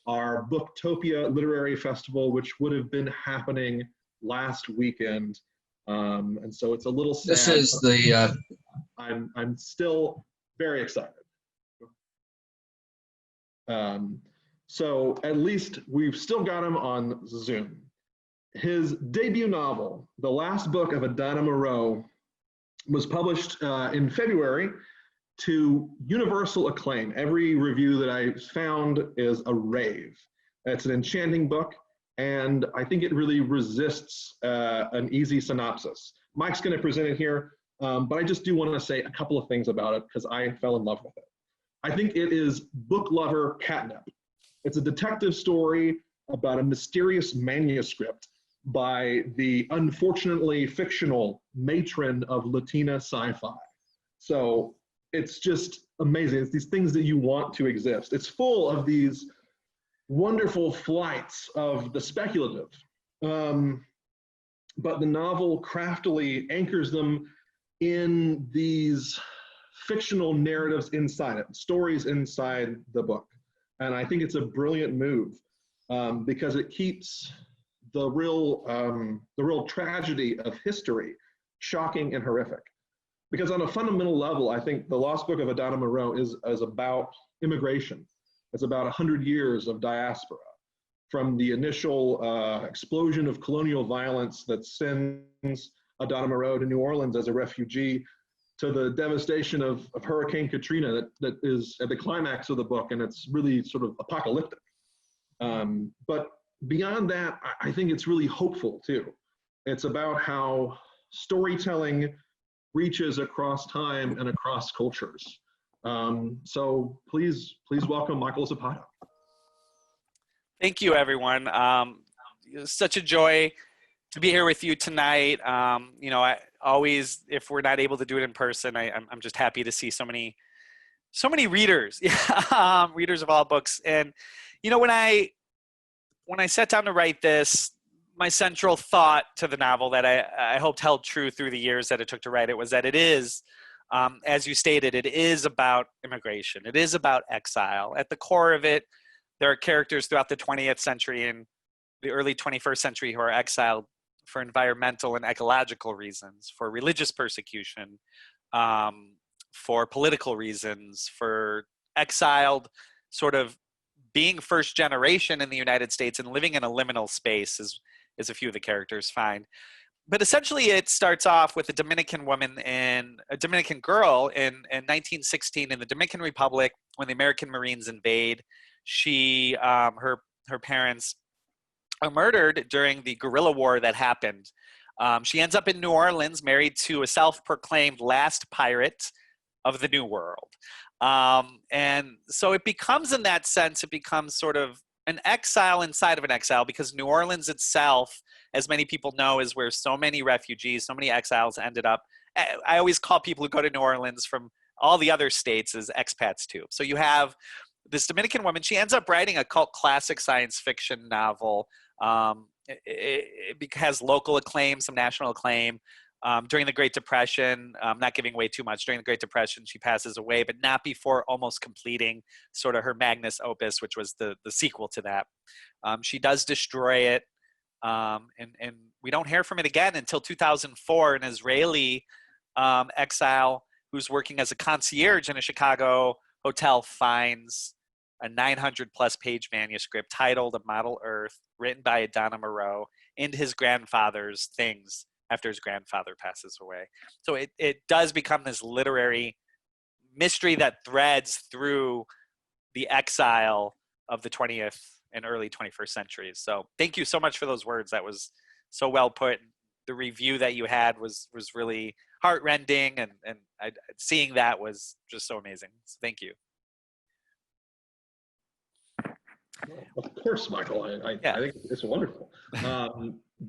our Booktopia Literary Festival, which would have been happening last weekend. And so it's a little sad. This is the I'm still very excited. So at least we've still got him on Zoom. His debut novel, The Last Book of Adana Moreau, was published in February to universal acclaim. Every review that I found is a rave. It's an enchanting book, and I think it really resists an easy synopsis. Mike's going to present it here, but I just do want to say a couple of things about it because I fell in love with it. I think it is book lover catnip. It's a detective story about a mysterious manuscript by the unfortunately fictional matron of Latina sci-fi. So it's just amazing. It's these things that you want to exist. It's full of these wonderful flights of the speculative. But the novel craftily anchors them in these fictional narratives inside it, stories inside the book. And I think it's a brilliant move because it keeps the real tragedy of history shocking and horrific. Because on a fundamental level, I think The Lost Book of Adana Moreau is about immigration. It's about 100 years of diaspora, from the initial explosion of colonial violence that sends Adana Moreau to New Orleans as a refugee, to the devastation of Hurricane Katrina that is at the climax of the book, and it's really sort of apocalyptic. But beyond that, I think it's really hopeful too. It's about how storytelling reaches across time and across cultures. So please welcome Michael Zapata. Thank you, everyone. It was such a joy to be here with you tonight. You know, I always, if we're not able to do it in person, I'm just happy to see so many readers, readers of all books. And you know, when I sat down to write this, my central thought to the novel that I hoped held true through the years that it took to write it was that it is, as you stated, it is about immigration. It is about exile. At the core of it, there are characters throughout the 20th century and the early 21st century who are exiled for environmental and ecological reasons, for religious persecution, for political reasons, for exiled sort of being first generation in the United States and living in a liminal space is a few of the characters find. But essentially it starts off with a Dominican girl in 1916 in the Dominican Republic when the American Marines invade. She, her parents are murdered during the guerrilla war that happened. She ends up in New Orleans, married to a self-proclaimed last pirate of the New World. And so it becomes, in that sense, it becomes sort of an exile inside of an exile, because New Orleans itself, as many people know, is where so many refugees, so many exiles ended up. I always call people who go to New Orleans from all the other states as expats too. So you have this Dominican woman. She ends up writing a cult classic science fiction novel. It has local acclaim, some national acclaim. During the Great Depression, not giving away too much, during the Great Depression, she passes away, but not before almost completing sort of her magnus opus, which was the sequel to that. She does destroy it, and we don't hear from it again until 2004. An Israeli exile who's working as a concierge in a Chicago hotel finds a 900-plus page manuscript titled A Model Earth, written by Adana Moreau, into his grandfather's things after his grandfather passes away. So it does become this literary mystery that threads through the exile of the 20th and early 21st centuries. So thank you so much for those words. That was so well put. The review that you had was really heartrending, and seeing that was just so amazing. So thank you. Of course, Michael. I think it's wonderful.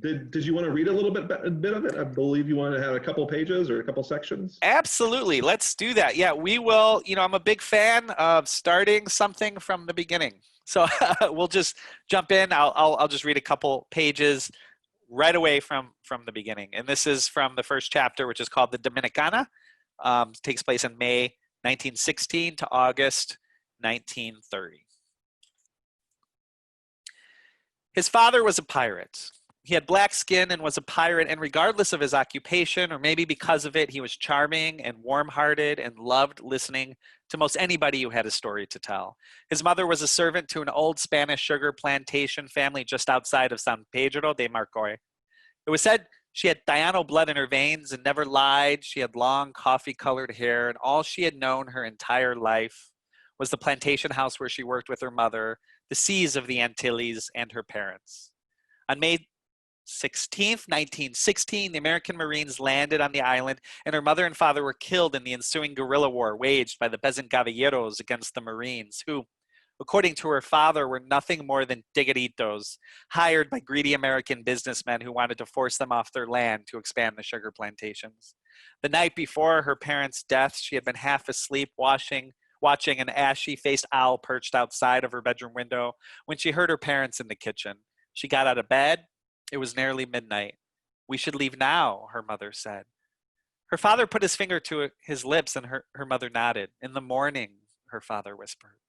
Did you want to read a little bit of it? I believe you wanted to have a couple pages or a couple sections. Absolutely. Let's do that. Yeah, we will. You know, I'm a big fan of starting something from the beginning. So we'll just jump in. I'll just read a couple pages right away from the beginning. And this is from the first chapter, which is called The Dominicana. It takes place in May 1916 to August 1930. His father was a pirate. He had black skin and was a pirate, and regardless of his occupation, or maybe because of it, he was charming and warm-hearted and loved listening to most anybody who had a story to tell. His mother was a servant to an old Spanish sugar plantation family just outside of San Pedro de Marcoy. It was said she had Taino blood in her veins and never lied. She had long coffee-colored hair, and all she had known her entire life was the plantation house where she worked with her mother, the seas of the Antilles, and her parents. On May 16th, 1916, the American Marines landed on the island, and her mother and father were killed in the ensuing guerrilla war waged by the peasant caballeros against the Marines, who, according to her father, were nothing more than tigueritos, hired by greedy American businessmen who wanted to force them off their land to expand the sugar plantations. The night before her parents' death, she had been half asleep watching an ashy-faced owl perched outside of her bedroom window when she heard her parents in the kitchen. She got out of bed. It was nearly midnight. "We should leave now," her mother said. Her father put his finger to his lips, and her mother nodded. "In the morning," her father whispered.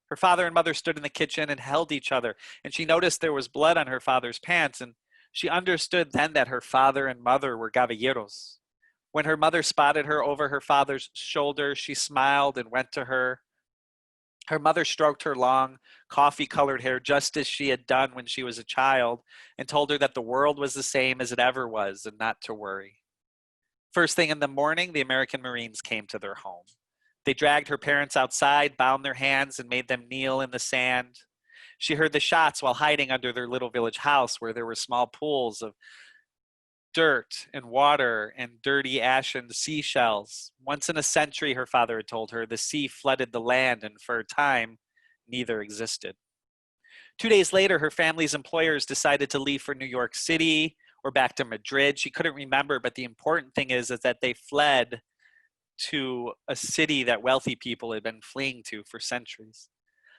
Her father and mother stood in the kitchen and held each other, and she noticed there was blood on her father's pants, and she understood then that her father and mother were caballeros. When her mother spotted her over her father's shoulder, she smiled and went to her. Her mother stroked her long, coffee-colored hair just as she had done when she was a child and told her that the world was the same as it ever was and not to worry. First thing in the morning, the American Marines came to their home. They dragged her parents outside, bound their hands, and made them kneel in the sand. She heard the shots while hiding under their little village house where there were small pools of dirt and water and dirty ashen seashells. Once in a century, her father had told her, the sea flooded the land, and for a time, neither existed. 2 days later, her family's employers decided to leave for New York City or back to Madrid. She couldn't remember, but the important thing is that they fled to a city that wealthy people had been fleeing to for centuries.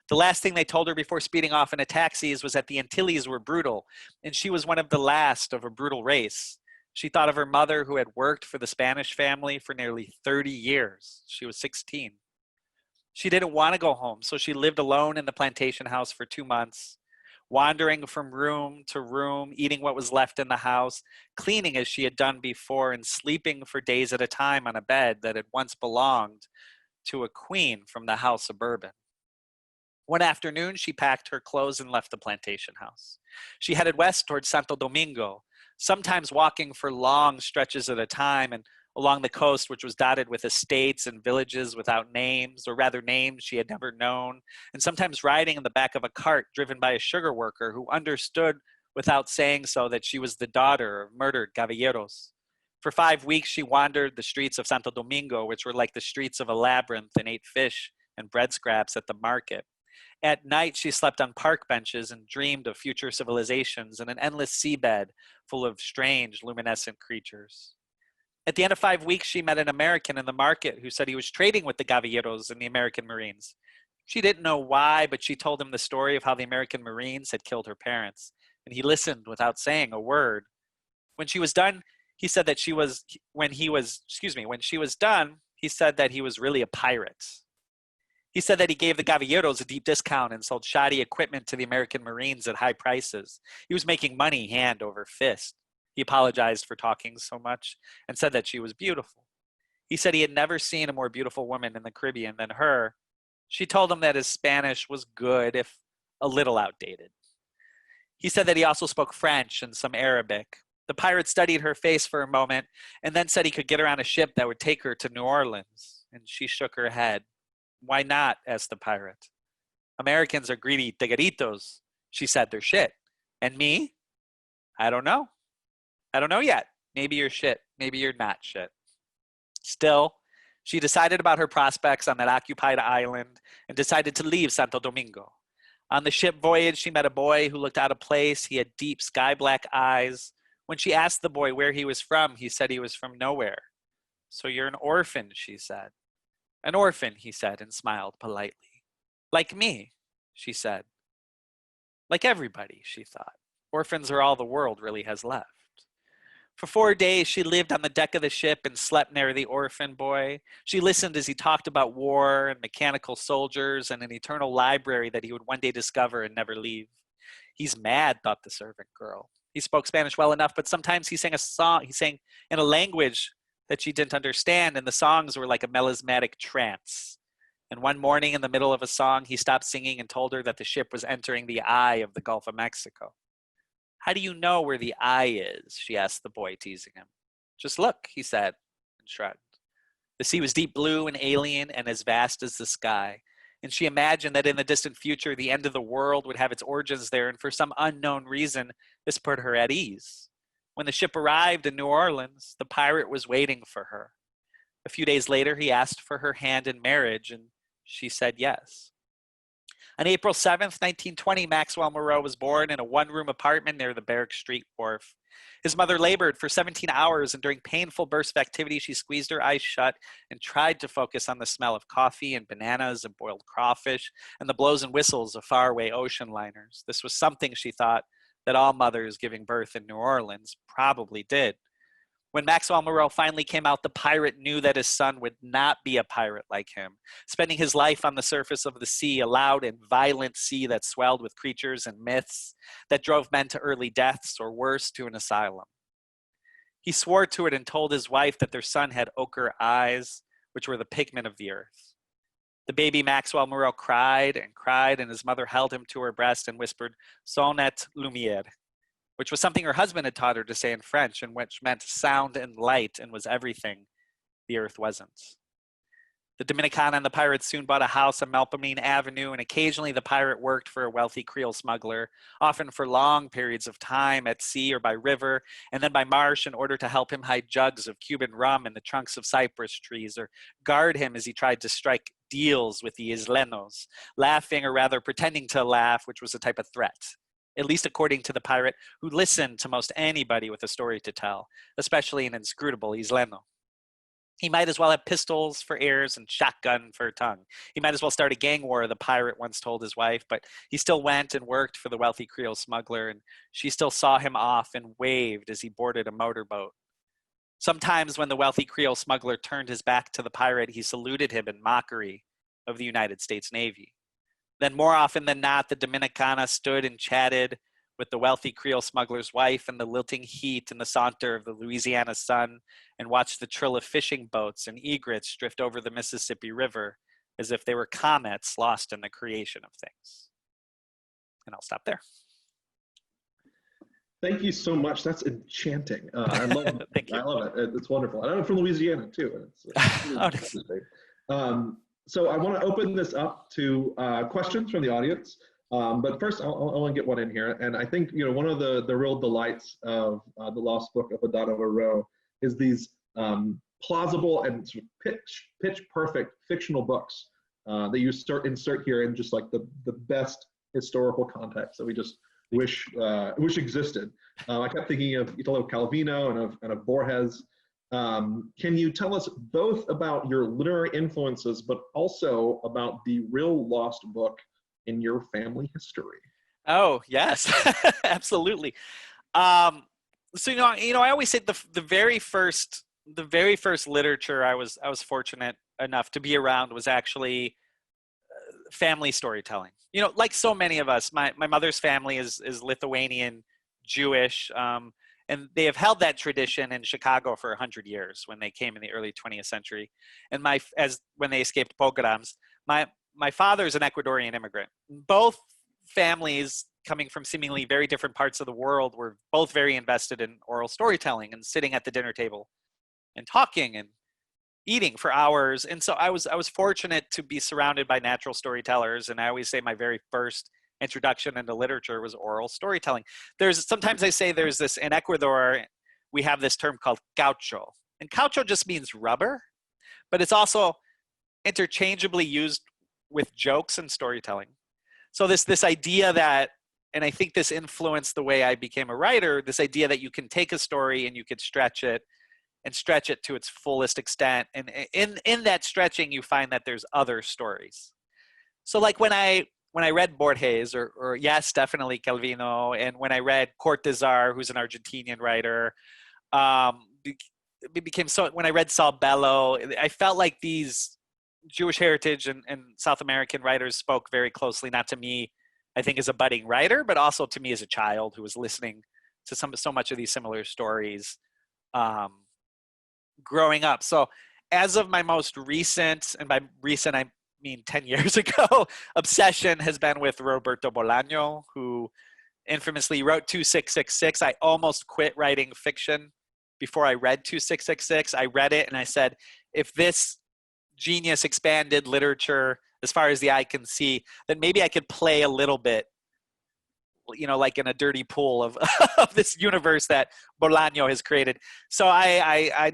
The last thing they told her before speeding off in a taxi was that the Antilles were brutal, and she was one of the last of a brutal race. She thought of her mother, who had worked for the Spanish family for nearly 30 years. She was 16. She didn't want to go home, so she lived alone in the plantation house for 2 months, wandering from room to room, eating what was left in the house, cleaning as she had done before, and sleeping for days at a time on a bed that had once belonged to a queen from the House of Bourbon. One afternoon, she packed her clothes and left the plantation house. She headed west towards Santo Domingo, sometimes walking for long stretches at a time and along the coast, which was dotted with estates and villages without names, or rather names she had never known, and sometimes riding in the back of a cart driven by a sugar worker who understood without saying so that she was the daughter of murdered caballeros. For 5 weeks, she wandered the streets of Santo Domingo, which were like the streets of a labyrinth, and ate fish and bread scraps at the market. At night, she slept on park benches and dreamed of future civilizations and an endless seabed full of strange, luminescent creatures. At the end of 5 weeks, she met an American in the market who said he was trading with the caballeros and the American Marines. She didn't know why, but she told him the story of how the American Marines had killed her parents, and he listened without saying a word. When she was done, he said that when she was done, he said that he was really a pirate. He said that he gave the caballeros a deep discount and sold shoddy equipment to the American Marines at high prices. He was making money hand over fist. He apologized for talking so much and said that she was beautiful. He said he had never seen a more beautiful woman in the Caribbean than her. She told him that his Spanish was good, if a little outdated. He said that he also spoke French and some Arabic. The pirate studied her face for a moment and then said he could get her on a ship that would take her to New Orleans, and she shook her head. "Why not?" asked the pirate. "Americans are greedy tigueritos," she said. "They're shit. And me? I don't know. I don't know yet. Maybe you're shit. Maybe you're not shit." Still, she decided about her prospects on that occupied island and decided to leave Santo Domingo. On the ship voyage, she met a boy who looked out of place. He had deep sky-black eyes. When she asked the boy where he was from, he said he was from nowhere. "So you're an orphan," she said. "An orphan," he said, and smiled politely. "Like me," she said. Like everybody, she thought. Orphans are all the world really has left. For 4 days, she lived on the deck of the ship and slept near the orphan boy. She listened as he talked about war and mechanical soldiers and an eternal library that he would one day discover and never leave. He's mad, thought the servant girl. He spoke Spanish well enough, but sometimes he sang a song. He sang in a language that she didn't understand, and the songs were like a melismatic trance. And one morning in the middle of a song, he stopped singing and told her that the ship was entering the eye of the Gulf of Mexico. How do you know where the eye is? She asked the boy, teasing him. Just look, he said, and shrugged. The sea was deep blue and alien and as vast as the sky. And she imagined that in the distant future, the end of the world would have its origins there, and for some unknown reason, this put her at ease. When the ship arrived in New Orleans, the pirate was waiting for her. A few days later, he asked for her hand in marriage, and she said yes. On April 7th, 1920, Maxwell Moreau was born in a one-room apartment near the Barrack Street wharf. His mother labored for 17 hours, and during painful bursts of activity, she squeezed her eyes shut and tried to focus on the smell of coffee and bananas and boiled crawfish and the blows and whistles of faraway ocean liners. This was something, she thought, that all mothers giving birth in New Orleans probably did. When Maxwell Moreau finally came out, the pirate knew that his son would not be a pirate like him, spending his life on the surface of the sea, a loud and violent sea that swelled with creatures and myths that drove men to early deaths or worse, to an asylum. He swore to it and told his wife that their son had ochre eyes, which were the pigment of the earth. The baby Maxwell Moreau cried, and his mother held him to her breast and whispered, "Sonnet lumière," which was something her husband had taught her to say in French, and which meant sound and light and was everything the earth wasn't. The Dominicana and the pirates soon bought a house on Melpomene Avenue, and occasionally the pirate worked for a wealthy Creole smuggler, often for long periods of time at sea or by river, and then by marsh, in order to help him hide jugs of Cuban rum in the trunks of cypress trees, or guard him as he tried to strike deals with the islenos, laughing or rather pretending to laugh, which was a type of threat, at least according to the pirate, who listened to most anybody with a story to tell, especially an inscrutable isleno. He might as well have pistols for ears and shotgun for a tongue. He might as well start a gang war, the pirate once told his wife, but he still went and worked for the wealthy Creole smuggler, and she still saw him off and waved as he boarded a motorboat. Sometimes when the wealthy Creole smuggler turned his back to the pirate, he saluted him in mockery of the United States Navy. Then more often than not, the Dominicana stood and chatted with the wealthy Creole smuggler's wife in the lilting heat and the saunter of the Louisiana sun, and watched the trill of fishing boats and egrets drift over the Mississippi River as if they were comets lost in the creation of things. And I'll stop there. Thank you so much. That's enchanting. I love it. Thank you. I love it. It's wonderful. And I'm from Louisiana too. So I want to open this up to questions from the audience. But first, I want to get one in here. And I think, one of the real delights of the Lost Book of Adana Moreau is these plausible and sort of pitch perfect fictional books that you insert here in just like the best historical context that we just wish existed. I kept thinking of Italo Calvino and of Borges. Can you tell us both about your literary influences, but also about the real lost book in your family history? Oh, yes, absolutely. So I always say the very first literature I was fortunate enough to be around was actually family storytelling. Like so many of us, my mother's family is Lithuanian Jewish, and they have held that tradition in Chicago for 100 years when they came in the early 20th century, and when they escaped pogroms. My father is an Ecuadorian immigrant. Both families, coming from seemingly very different parts of the world, were both very invested in oral storytelling and sitting at the dinner table and talking and eating for hours. And so I was fortunate to be surrounded by natural storytellers. And I always say my very first introduction into literature was oral storytelling. Sometimes I say there's this, in Ecuador, we have this term called caucho. And caucho just means rubber, but it's also interchangeably used with jokes and storytelling. So this idea that, and I think this influenced the way I became a writer, this idea that you can take a story and you could stretch it to its fullest extent. And in that stretching, you find that there's other stories. So like when I read Borges, or yes, definitely Calvino, and when I read Cortázar, who's an Argentinian writer, it became so, when I read Saul Bellow, I felt like these Jewish heritage and South American writers spoke very closely, not to me I think, as a budding writer, but also to me as a child who was listening to so much of these similar stories growing up. So as of my most recent, and by recent I mean 10 years ago, obsession has been with Roberto Bolaño, who infamously wrote 2666. I almost quit writing fiction before I read 2666. I read it and I said, if this genius expanded literature as far as the eye can see, then maybe I could play a little bit, like in a dirty pool of, of this universe that Bolaño has created. So I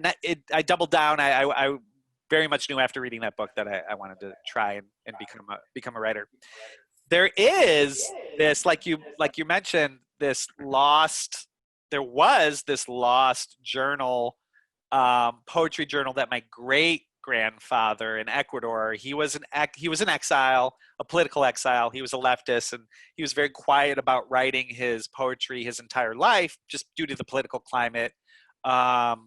doubled down. I very much knew after reading that book that I wanted to try and become a writer. There is this, like you mentioned, there was this lost journal, poetry journal that my great grandfather in Ecuador, he was in exile, a political exile. He was a leftist, and he was very quiet about writing his poetry his entire life, just due to the political climate of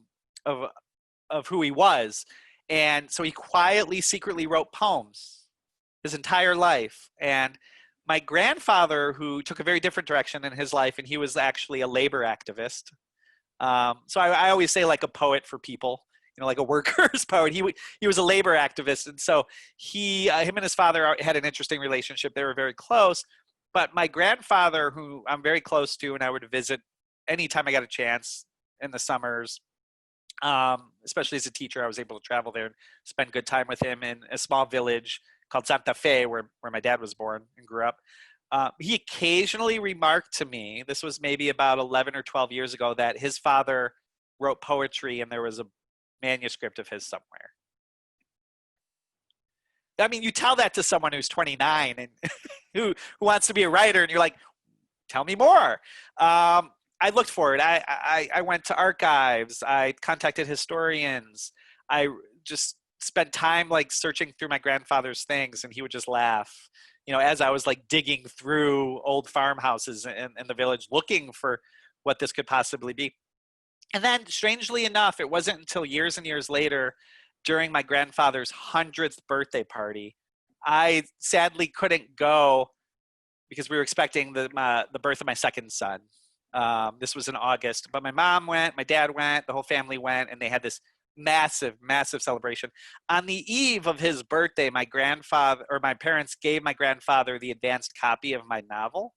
who he was. And so he quietly, secretly wrote poems his entire life. And my grandfather, who took a very different direction in his life, and he was actually a labor activist. So I always say, like a poet for people, like a workers' poet. He was a labor activist, and so him and his father had an interesting relationship. They were very close. But my grandfather, who I'm very close to, and I would visit anytime I got a chance in the summers, especially as a teacher, I was able to travel there and spend good time with him in a small village called Santa Fe, where my dad was born and grew up. He occasionally remarked to me, this was maybe about 11 or 12 years ago, that his father wrote poetry and there was a manuscript of his somewhere. I mean, you tell that to someone who's 29 and who wants to be a writer, and you're like, tell me more. I looked for it. I went to archives. I contacted historians. I just spent time like searching through my grandfather's things, and he would just laugh, as I was like digging through old farmhouses in the village looking for what this could possibly be. And then, strangely enough, it wasn't until years and years later, during my grandfather's 100th birthday party, I sadly couldn't go because we were expecting the birth of my second son. This was in August, but my mom went, my dad went, the whole family went, and they had this massive, massive celebration. On the eve of his birthday, my parents gave my grandfather the advanced copy of my novel.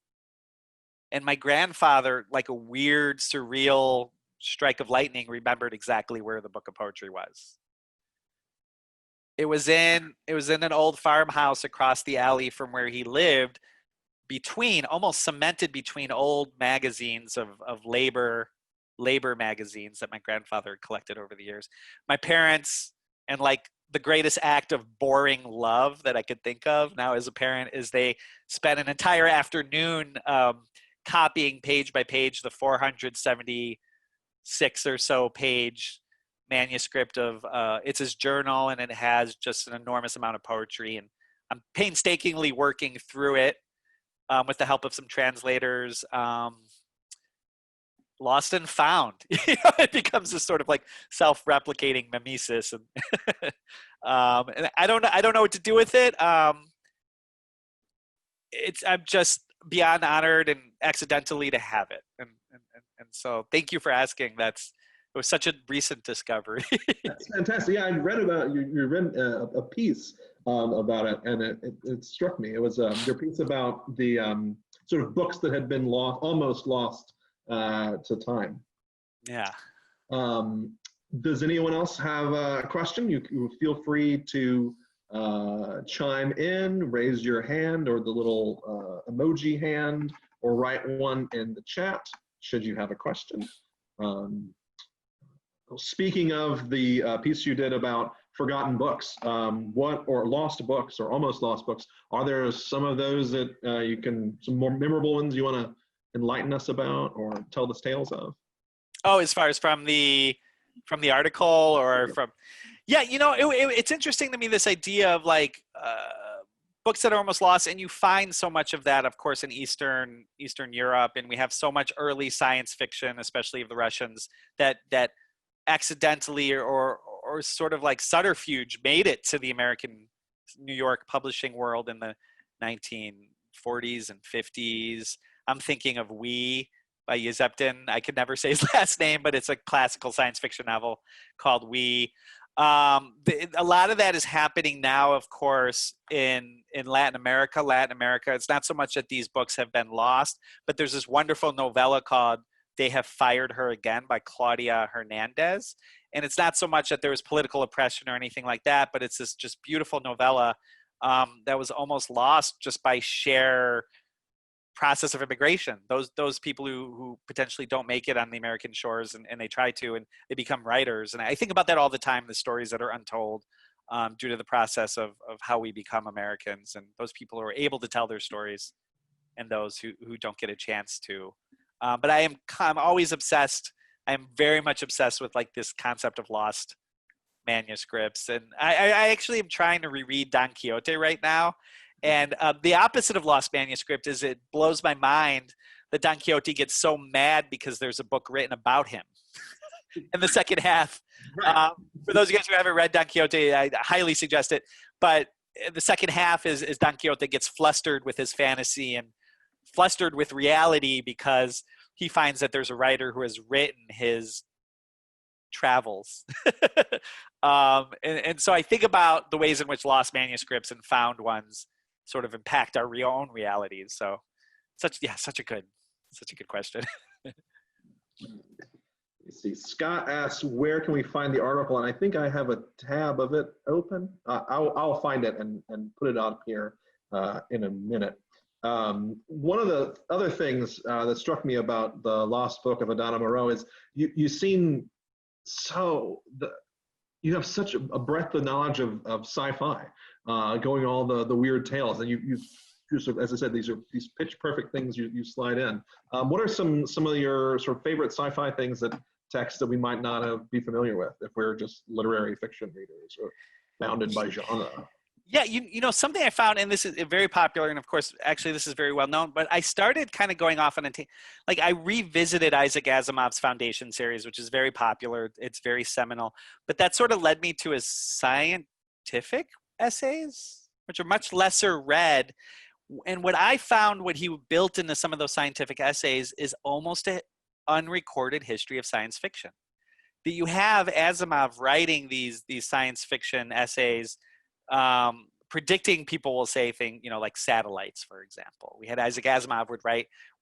And my grandfather, like a weird, surreal strike of lightning, remembered exactly where the book of poetry was. It was in an old farmhouse across the alley from where he lived, almost cemented between old magazines of labor magazines that my grandfather had collected over the years. My parents, and like the greatest act of boring love that I could think of now as a parent, is they spent an entire afternoon copying page by page the 476 or so page manuscript of it's his journal, and it has just an enormous amount of poetry, and I'm painstakingly working through it with the help of some translators. Lost and found. It becomes this sort of like self-replicating mimesis, and and I don't know what to do with it. I'm just beyond honored and accidentally to have it, and so thank you for asking. It was such a recent discovery. That's fantastic. Yeah, I read about you read a piece about it, and it struck me. It was your piece about the sort of books that had been almost lost to time. Yeah. Does anyone else have a question? You feel free to chime in, raise your hand, or the little emoji hand, or write one in the chat should you have a question. Speaking of the piece you did about forgotten books, or lost books or almost lost books, are there some of those that some more memorable ones you want to enlighten us about or tell us tales of? Oh, as far as from the article, or from, yeah, it's interesting to me, this idea of like books that are almost lost, and you find so much of that, of course, in Eastern Europe, and we have so much early science fiction, especially of the Russians, that accidentally or sort of like subterfuge made it to the American New York publishing world in the 40s and 50s. I'm thinking of We by Yazeptin. I could never say his last name, but it's a classical science fiction novel called We. A lot of that is happening now, of course, in Latin America. It's not so much that these books have been lost, but there's this wonderful novella called They Have Fired Her Again by Claudia Hernandez. And it's not so much that there was political oppression or anything like that, but it's this just beautiful novella that was almost lost just by sheer process of immigration. Those people who potentially don't make it on the American shores, and they try to, and they become writers. And I think about that all the time, the stories that are untold due to the process of how we become Americans, and those people who are able to tell their stories and those who don't get a chance to. But I'm always obsessed. I'm very much obsessed with like this concept of lost manuscripts. And I actually am trying to reread Don Quixote right now. And the opposite of lost manuscript is it blows my mind that Don Quixote gets so mad because there's a book written about him. In the second half, for those of you guys who haven't read Don Quixote, I highly suggest it. But the second half is Don Quixote gets flustered with his fantasy and flustered with reality because he finds that there's a writer who has written his travels. And so I think about the ways in which lost manuscripts and found ones sort of impact our own realities. So such a good question. You see, Scott asks, where can we find the article? And I think I have a tab of it open. I'll find it and put it up here in a minute. One of the other things that struck me about the Lost Book of Adana Moreau is you have such a breadth of knowledge of sci-fi, going all the weird tales, and you as I said, these pitch perfect things you slide in. What are some of your sort of favorite sci-fi things texts that we might not be familiar with if we're just literary fiction readers or bounded by genre? Yeah, you know something I found, and this is very popular, and of course, actually, this is very well known. But I started kind of going off on I revisited Isaac Asimov's Foundation series, which is very popular. It's very seminal, but that sort of led me to his scientific essays, which are much lesser read. And what I found, what he built into some of those scientific essays, is almost an unrecorded history of science fiction. That you have Asimov writing these science fiction essays, predicting, people will say things, like satellites, for example. We had Isaac Asimov would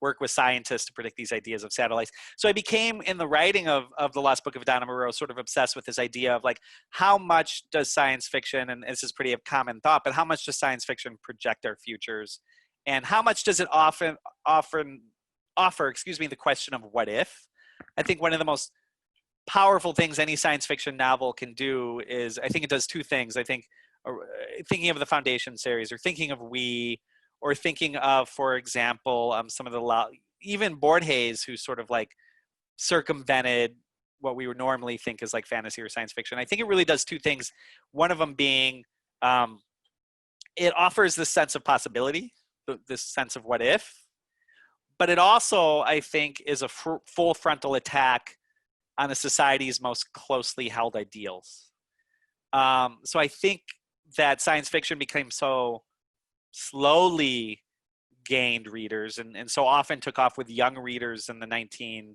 work with scientists to predict these ideas of satellites. So I became, in the writing of The Lost Book of Adana Moreau, sort of obsessed with this idea of like, how much does science fiction, and this is pretty a common thought, but how much does science fiction project our futures? And how much does it offer, the question of what if? I think one of the most powerful things any science fiction novel can do is, I think it does two things. I think thinking of the Foundation series, or thinking of We, or thinking of, for example, some of even Borges, who sort of like circumvented what we would normally think is like fantasy or science fiction. I think it really does two things. One of them being, it offers this sense of possibility, this sense of what if, but it also, I think, is a full frontal attack on a society's most closely held ideals. So I think that science fiction became so slowly gained readers, and so often took off with young readers in the 1920s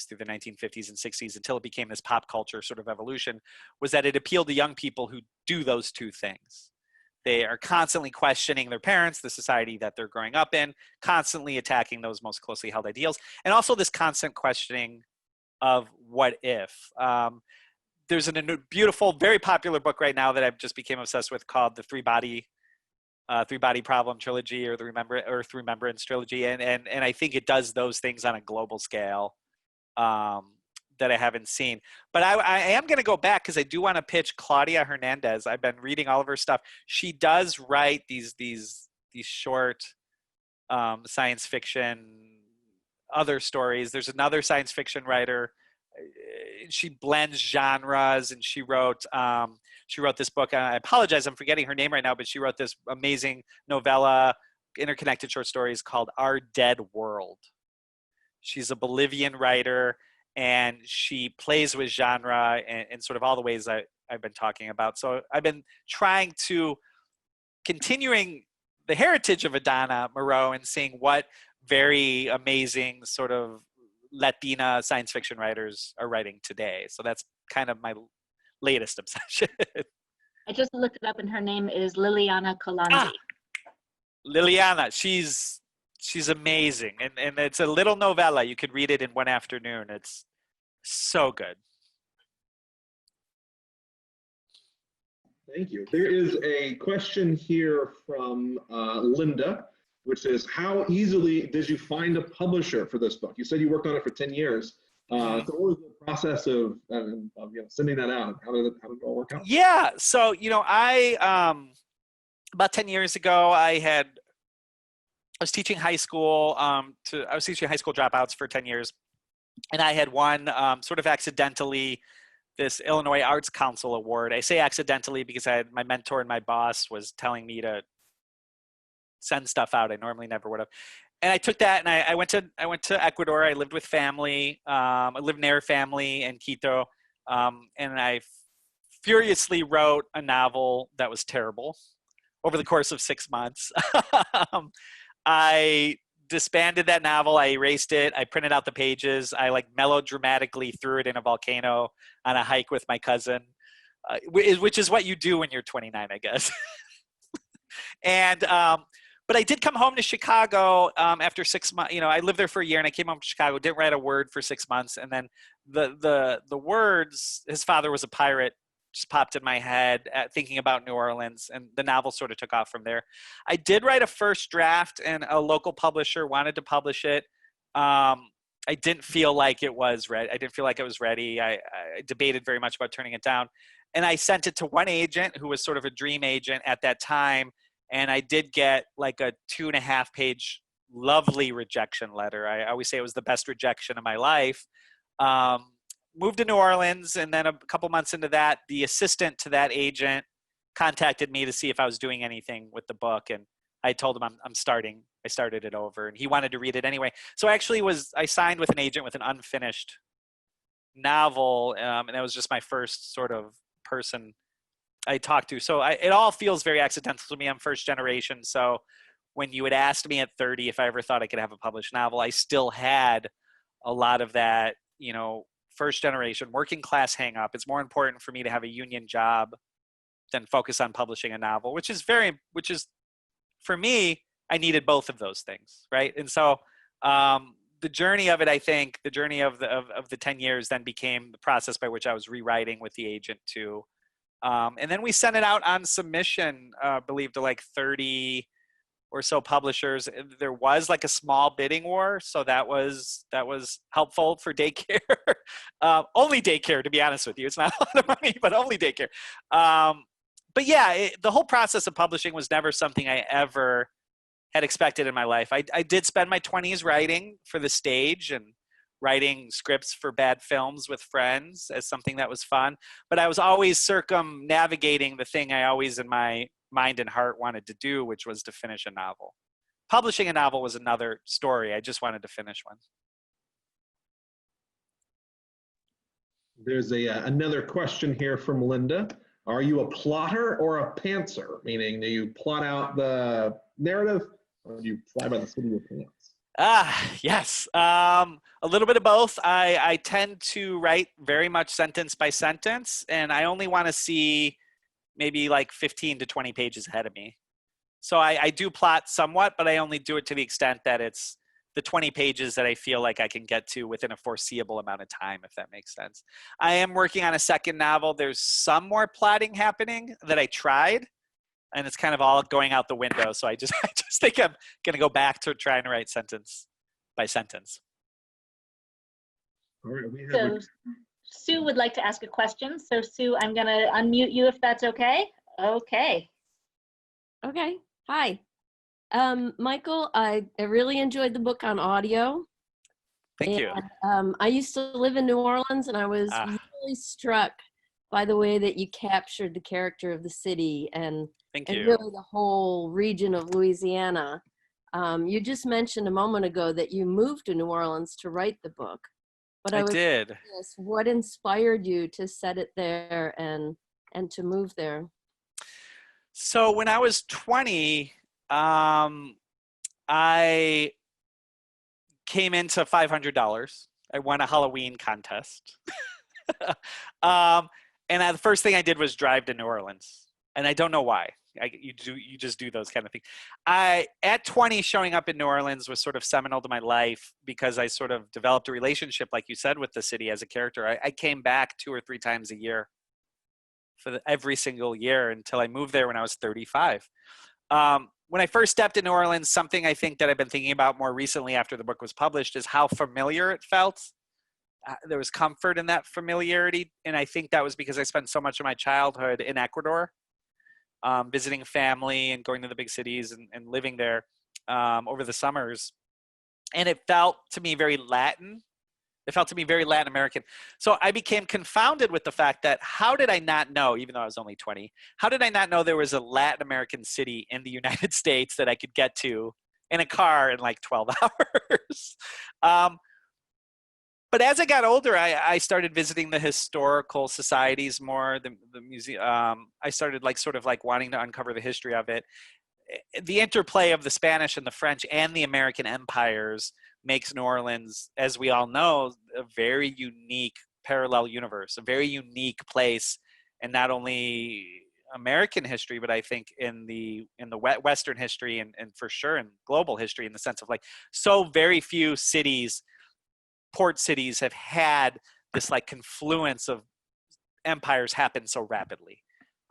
through the 1950s and 60s until it became this pop culture sort of evolution, was that it appealed to young people who do those two things. They are constantly questioning their parents, the society that they're growing up in, constantly attacking those most closely held ideals, and also this constant questioning of what if. There's a beautiful, very popular book right now that I've just became obsessed with called the Three Body Problem Trilogy, or the Earth Remembrance Trilogy, and I think it does those things on a global scale that I haven't seen. But I am going to go back because I do want to pitch Claudia Hernandez. I've been reading all of her stuff. She does write these short science fiction other stories. There's another science fiction writer. She blends genres, and she wrote this book. I apologize, I'm forgetting her name right now, but she wrote this amazing novella, interconnected short stories called Our Dead World. She's a Bolivian writer, and she plays with genre in sort of all the ways I've been talking about. So I've been trying to continuing the heritage of Adana, Moreau, and seeing what very amazing sort of Latina science fiction writers are writing today. So that's kind of my latest obsession. I just looked it up, and her name is Liliana Colanzi. Liliana, she's amazing, and it's a little novella. You could read it in one afternoon. It's so good. Thank you. There is a question here from Linda, which is, how easily did you find a publisher for this book? You said you worked on it for 10 years. So what was the process of sending that out? How did it all work out? Yeah, so I about 10 years ago, I was teaching high school. I was teaching high school dropouts for 10 years, and I had won sort of accidentally this Illinois Arts Council Award. I say accidentally because my mentor and my boss was telling me to send stuff out. I normally never would have. And I took that, and I went to Ecuador. I lived with family. I lived near family in Quito, and I furiously wrote a novel that was terrible over the course of 6 months. I disbanded that novel. I erased it. I printed out the pages. I melodramatically threw it in a volcano on a hike with my cousin, which is what you do when you're 29, I guess. And but I did come home to Chicago after 6 months. I lived there for a year, and I came home to Chicago. Didn't write a word for 6 months, and then the words, his father was a pirate, just popped in my head thinking about New Orleans, and the novel sort of took off from there. I did write a first draft, and a local publisher wanted to publish it. I didn't feel like it was ready. I didn't feel like it was ready. I debated very much about turning it down, and I sent it to one agent who was sort of a dream agent at that time, and I did get like a 2.5-page lovely rejection letter. I always say it was the best rejection of my life. Moved to New Orleans, and then a couple months into that, the assistant to that agent contacted me to see if I was doing anything with the book, and I told him I'm starting. I started it over, and he wanted to read it anyway. So I signed with an agent with an unfinished novel, and that was just my first sort of person I talked to. So it all feels very accidental to me. I'm first generation, so when you had asked me at 30 if I ever thought I could have a published novel, I still had a lot of that, first generation working class hang up. It's more important for me to have a union job than focus on publishing a novel, which is for me, I needed both of those things, right? And so the journey of it, I think the journey of the 10 years then became the process by which I was rewriting with the agent too. And then we sent it out on submission, I believe, to like 30 or so publishers. There was like a small bidding war, so that was helpful for daycare. Only daycare, to be honest with you. It's not a lot of money, but only daycare. But yeah, the whole process of publishing was never something I ever had expected in my life. I did spend my 20s writing for the stage and writing scripts for bad films with friends as something that was fun. But I was always circumnavigating the thing I always in my mind and heart wanted to do, which was to finish a novel. Publishing a novel was another story. I just wanted to finish one. There's another question here from Linda. Are you a plotter or a pantser? Meaning, do you plot out the narrative, or do you fly by the seat of your pants? Yes. A little bit of both. I tend to write very much sentence by sentence, and I only want to see maybe like 15 to 20 pages ahead of me. So I do plot somewhat, but I only do it to the extent that it's the 20 pages that I feel like I can get to within a foreseeable amount of time, if that makes sense. I am working on a second novel. There's some more plotting happening that I tried, and it's kind of all going out the window. So I just think I'm going to go back to trying to write sentence by sentence. All right, So Sue would like to ask a question. So Sue, I'm going to unmute you if that's okay. Okay. Okay. Hi. Michael, I really enjoyed the book on audio. Thank you. I used to live in New Orleans, and I was really struck by the way that you captured the character of the city and really the whole region of Louisiana. You just mentioned a moment ago that you moved to New Orleans to write the book. But I was did. curious, what inspired you to set it there and to move there? So when I was 20, I came into $500. I won a Halloween contest. And the first thing I did was drive to New Orleans, and I don't know why. You just do those kind of things. At 20, showing up in New Orleans was sort of seminal to my life because I sort of developed a relationship, like you said, with the city as a character. I came back 2 or 3 times a year for every single year until I moved there when I was 35. When I first stepped in New Orleans, something I think that I've been thinking about more recently after the book was published is how familiar it felt. There was comfort in that familiarity, and I think that was because I spent so much of my childhood in Ecuador, visiting family and going to the big cities and living there over the summers. And it felt to me very Latin. It felt to me very Latin American. So I became confounded with the fact that how did I not know, even though I was only 20, how did I not know there was a Latin American city in the United States that I could get to in a car in like 12 hours? But as I got older, I started visiting the historical societies more, the museum. I started sort of wanting to uncover the history of it. The interplay of the Spanish and the French and the American empires makes New Orleans, as we all know, a very unique parallel universe, a very unique place, and not only American history, but I think in the Western history and for sure in global history, in the sense of so very few cities, port cities, have had this confluence of empires happen so rapidly.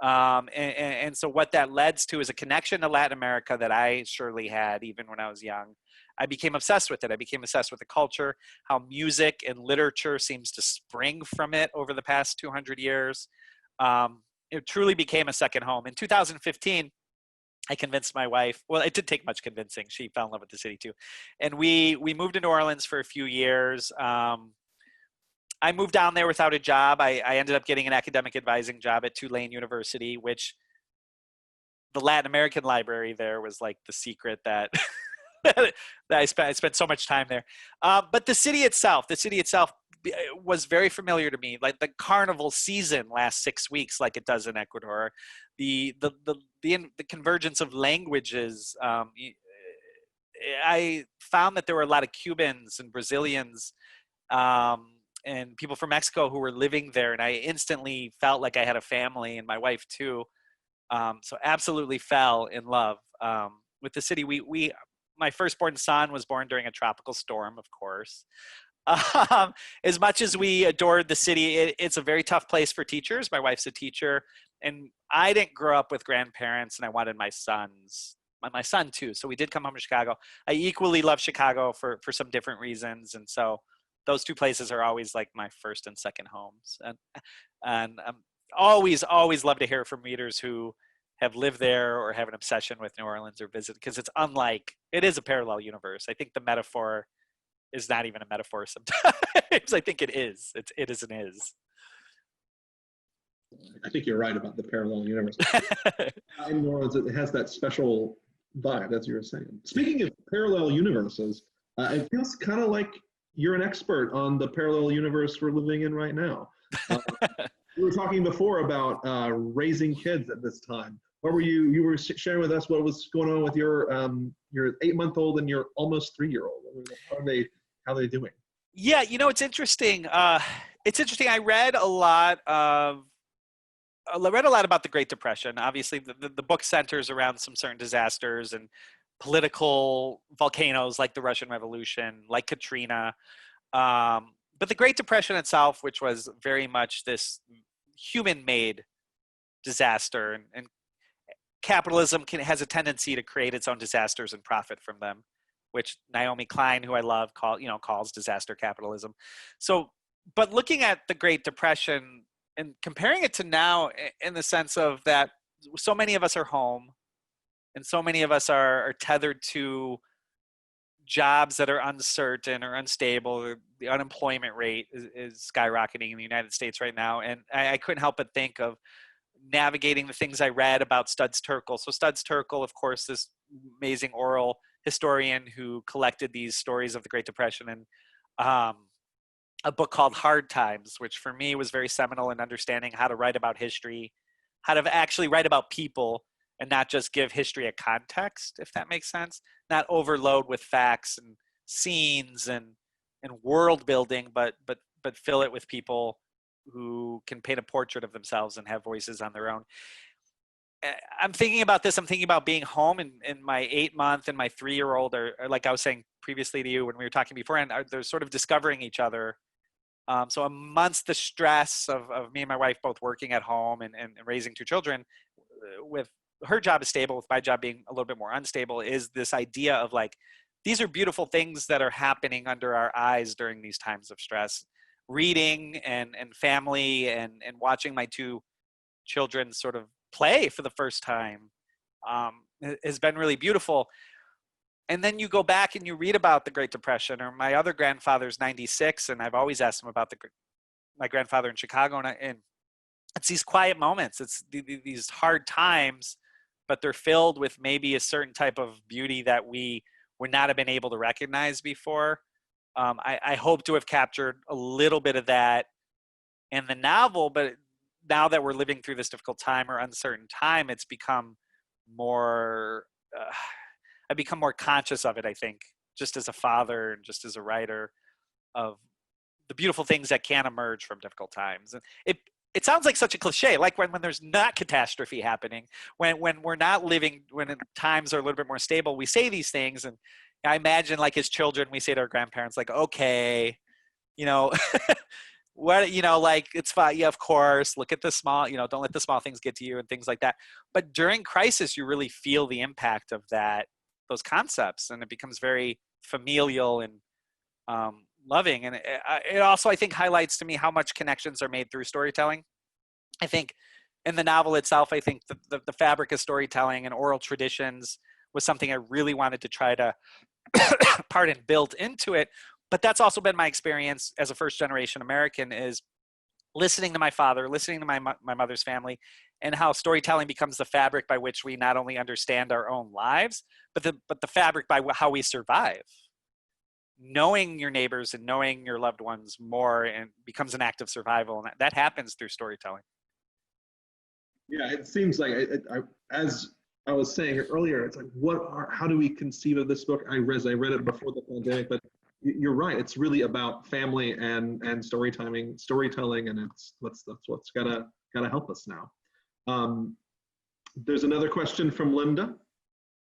And so what that led to is a connection to Latin America that I surely had even when I was young. I became obsessed with it. I became obsessed with the culture, how music and literature seems to spring from it over the past 200 years. It truly became a second home. In 2015, I convinced my wife. Well, it didn't take much convincing. She fell in love with the city too. And we moved to New Orleans for a few years. I moved down there without a job. I ended up getting an academic advising job at Tulane University, which the Latin American library there was the secret that that I spent so much time there. But the city itself was very familiar to me. The carnival season lasts 6 weeks, like it does in Ecuador. The convergence of languages. I found that there were a lot of Cubans and Brazilians and people from Mexico who were living there, and I instantly felt like I had a family, and my wife too. So absolutely fell in love with the city. My firstborn son was born during a tropical storm, of course. As much as we adored the city, it's a very tough place for teachers. My wife's a teacher, and I didn't grow up with grandparents, and I wanted my son too. So we did come home to Chicago. I equally love Chicago for some different reasons, and so those two places are always my first and second homes. And always love to hear from readers who have lived there or have an obsession with New Orleans or visit, because it is a parallel universe. I think the metaphor is not even a metaphor sometimes. I think it is. It is and is. I think you're right about the parallel universe. In New Orleans, it has that special vibe, as you were saying. Speaking of parallel universes, it feels kind of like you're an expert on the parallel universe we're living in right now. We were talking before about raising kids at this time. What were you were sharing with us what was going on with your 8-month-old and your almost 3-year-old? How are they doing? Yeah, it's interesting. I read a lot about the Great Depression. Obviously, the book centers around some certain disasters and political volcanoes like the Russian Revolution, like Katrina. But the Great Depression itself, which was very much this human-made disaster, and capitalism has a tendency to create its own disasters and profit from them, which Naomi Klein, who I love, calls disaster capitalism. So, but looking at the Great Depression and comparing it to now, in the sense of that so many of us are home, and so many of us are tethered to jobs that are uncertain or unstable. The unemployment rate is skyrocketing in the United States right now. And I couldn't help but think of navigating the things I read about Studs Terkel. So Studs Terkel, of course, this amazing oral historian who collected these stories of the Great Depression, and a book called Hard Times, which for me was very seminal in understanding how to write about history, how to actually write about people, and not just give history a context, if that makes sense. Not overload with facts and scenes and world building, but fill it with people who can paint a portrait of themselves and have voices on their own. I'm thinking about this. I'm thinking about being home, and my 8-month and my 3-year-old are, like I was saying previously to you when we were talking beforehand, they're sort of discovering each other. So amongst the stress of me and my wife both working at home and raising 2 children, with her job is stable, with my job being a little bit more unstable, is this idea of like, these are beautiful things that are happening under our eyes during these times of stress. Reading and family and watching my 2 children sort of play for the first time has been really beautiful. And then you go back and you read about the Great Depression, or my other grandfather's 96, and I've always asked him about my grandfather in Chicago, and it's these quiet moments. It's these hard times, but they're filled with maybe a certain type of beauty that we would not have been able to recognize before. I hope to have captured a little bit of that in the novel, but now that we're living through this difficult time or uncertain time, it's become more, I've become more conscious of it, I think, just as a father and just as a writer, of the beautiful things that can emerge from difficult times. And it sounds like such a cliche, like when there's not catastrophe happening, when we're not living, when times are a little bit more stable, we say these things. And I imagine, like, as children, we say to our grandparents, like, okay, what, like, it's fine. Yeah, of course, look at the small, don't let the small things get to you and things like that. But during crisis, you really feel the impact of those concepts, and it becomes very familial and loving. And it also, I think, highlights to me how much connections are made through storytelling. I think in the novel itself, I think the fabric of storytelling and oral traditions was something I really wanted to try to build into it. But that's also been my experience as a first-generation American, is listening to my father, listening to my mother's family, and how storytelling becomes the fabric by which we not only understand our own lives, but the fabric by how we survive. Knowing your neighbors and knowing your loved ones more, and becomes an act of survival, and that happens through storytelling. Yeah, it seems like, as I was saying earlier, it's like, how do we conceive of this book? I read it before the pandemic, but you're right. It's really about family and storytelling, and that's what's gotta help us now. There's another question from Linda.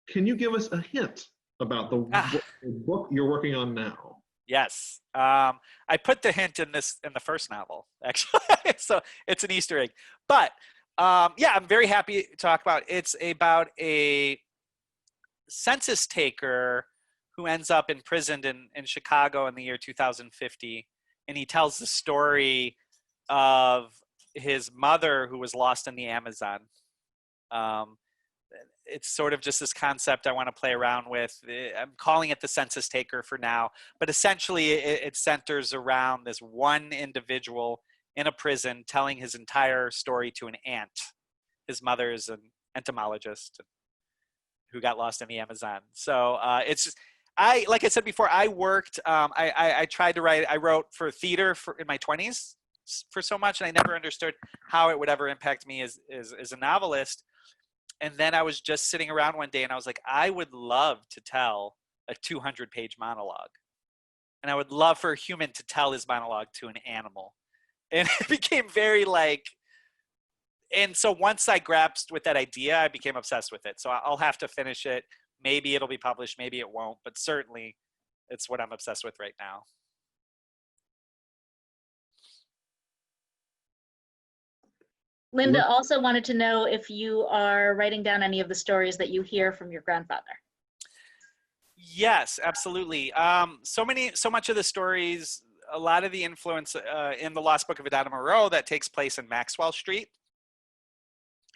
Can you give us a hint about the book you're working on now? Yes, I put the hint in the first novel, actually, so it's an Easter egg. But yeah, I'm very happy to talk about. It's about a census taker who ends up imprisoned in Chicago in the year 2050. And he tells the story of his mother who was lost in the Amazon. It's sort of just this concept I want to play around with. I'm calling it the census taker for now, but essentially it centers around this one individual in a prison telling his entire story to an aunt. His mother is an entomologist who got lost in the Amazon. So it's just, like I said before, I worked, I tried to write, I wrote for theater in my 20s for so much, and I never understood how it would ever impact me as a novelist. And then I was just sitting around one day and I was like, I would love to tell a 200-page monologue. And I would love for a human to tell his monologue to an animal. And it became very and so once I grasped with that idea, I became obsessed with it. So I'll have to finish it. Maybe it'll be published, maybe it won't, but certainly it's what I'm obsessed with right now. Linda also wanted to know if you are writing down any of the stories that you hear from your grandfather. Yes, absolutely. So much of the stories, a lot of the influence in the Lost Book of Adana Moreau that takes place in Maxwell Street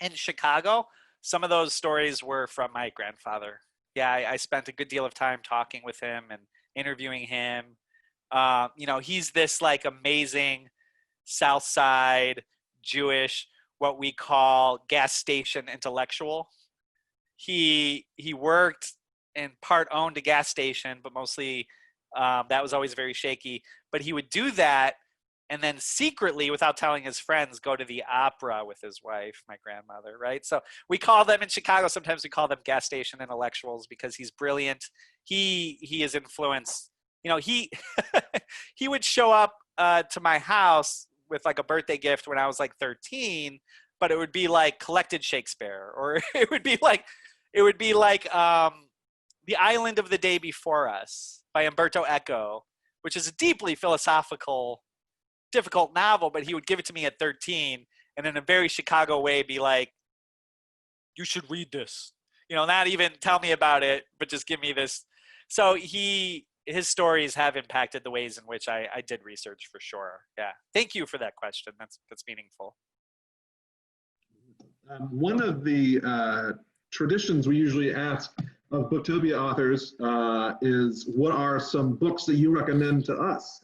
in Chicago. Some of those stories were from my grandfather. Yeah, I spent a good deal of time talking with him and interviewing him. He's this amazing South Side Jewish, what we call gas station intellectual. He worked and part owned a gas station, but mostly that was always very shaky. But he would do that and then secretly, without telling his friends, go to the opera with his wife, my grandmother, right? So we call them in Chicago, sometimes we call them gas station intellectuals because he's brilliant. He is influenced. You know, he he would show up to my house with like a birthday gift when I was like 13, but it would be like collected Shakespeare, or it would be like The Island of the Day Before Us by Umberto Eco, which is a deeply philosophical, difficult novel, but he would give it to me at 13 and in a very Chicago way be like, you should read this. You know, not even tell me about it, but just give me this. So his stories have impacted the ways in which I did research, for sure. Yeah. Thank you for that question. That's meaningful. One of the traditions we usually ask of Booktopia authors is, what are some books that you recommend to us?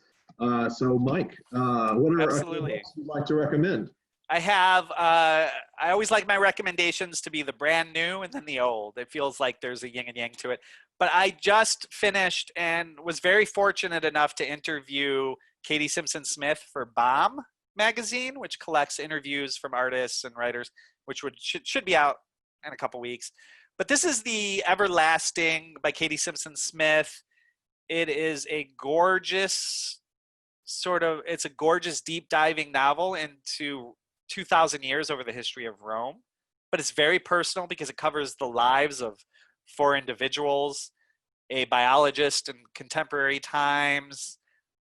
So Mike, what are Absolutely. books you'd like to recommend? I have, I always like my recommendations to be the brand new and then the old. It feels like there's a yin and yang to it. But I just finished and was very fortunate enough to interview Katie Simpson Smith for Bomb magazine, which collects interviews from artists and writers, which should be out in a couple weeks. But this is The Everlasting by Katie Simpson Smith. It is a gorgeous it's a gorgeous deep diving novel into 2,000 years over the history of Rome. But it's very personal because it covers the lives of 4 individuals, a biologist in contemporary times,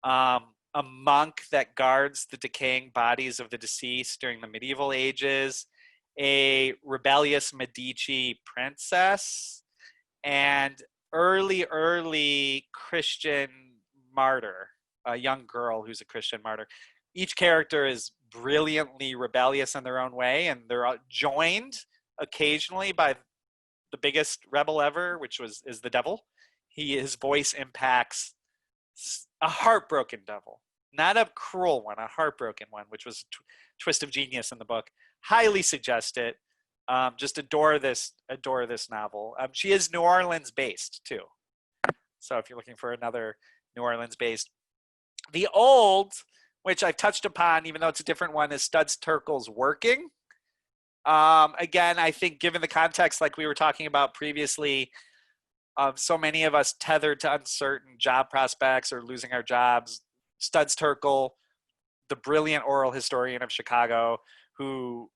a monk that guards the decaying bodies of the deceased during the medieval ages, a rebellious Medici princess, and early Christian martyr, a young girl who's a Christian martyr. Each character is brilliantly rebellious in their own way, and they're joined occasionally by the biggest rebel ever, which is the devil. His voice impacts a heartbroken devil, not a cruel one, a heartbroken one, which was a twist of genius in the book. Highly suggest it. Just adore this novel. She is New Orleans based too, so if you're looking for another New Orleans based. The old, which I've touched upon, even though it's a different one, is Studs Terkel's Working. Again, I think given the context, like we were talking about previously, so many of us tethered to uncertain job prospects or losing our jobs. Studs Terkel, the brilliant oral historian of Chicago, who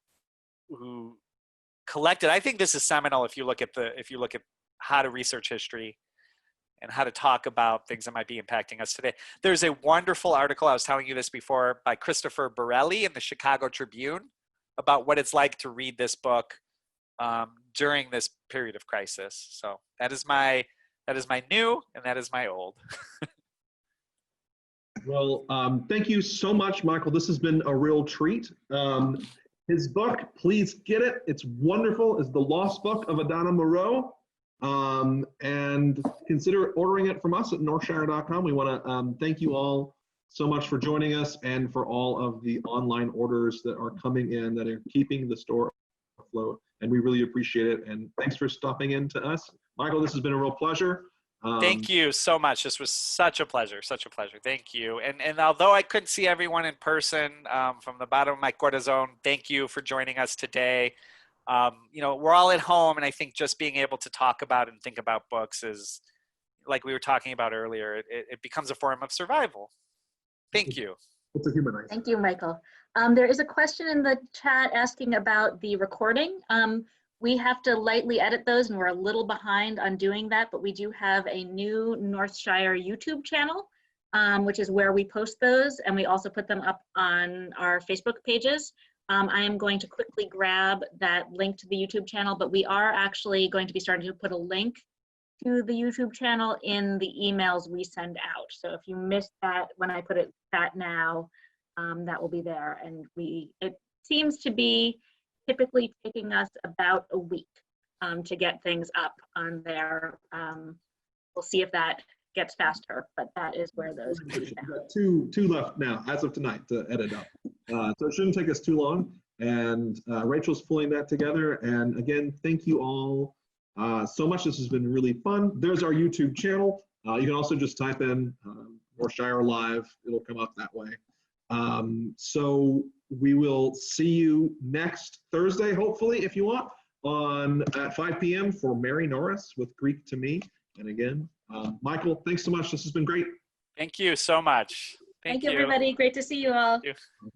collected. I think this is seminal if you look at how to research history and how to talk about things that might be impacting us today. There's a wonderful article, I was telling you this before, by Christopher Borelli in the Chicago Tribune about what it's like to read this book during this period of crisis. So that is my new and that is my old. Well, thank you so much, Michael. This has been a real treat. His book, please get it. It's wonderful. It's The Lost Book of Adana Moreau. And consider ordering it from us at northshire.com. We want to thank you all so much for joining us and for all of the online orders that are coming in that are keeping the store afloat. And we really appreciate it. And thanks for stopping in to us. Michael, this has been a real pleasure. Thank you so much. This was such a pleasure. Thank you. And although I couldn't see everyone in person, from the bottom of my corazón, thank you for joining us today. We're all at home, and I think just being able to talk about and think about books is, like we were talking about earlier, it becomes a form of survival. Thank you. It's a human. Thank you, Michael. There is a question in the chat asking about the recording. We have to lightly edit those, and we're a little behind on doing that, but we do have a new Northshire YouTube channel, which is where we post those, and we also put them up on our Facebook pages. I am going to quickly grab that link to the YouTube channel, but we are actually going to be starting to put a link to the YouTube channel in the emails we send out. So if you missed that when I put it that now, that will be there. And it seems to be typically taking us about a week to get things up on there. We'll see if that gets faster, but that is where those come down. We've got two left now, as of tonight, to edit up. So it shouldn't take us too long. And Rachel's pulling that together. And again, thank you all so much. This has been really fun. There's our YouTube channel. You can also just type in Northshire Live. It'll come up that way. So we will see you next Thursday, hopefully, if you want, at 5 p.m. for Mary Norris with Greek to Me. And again, Michael, thanks so much. This has been great. Thank you so much. Thank you, everybody. Great to see you all. Thank you.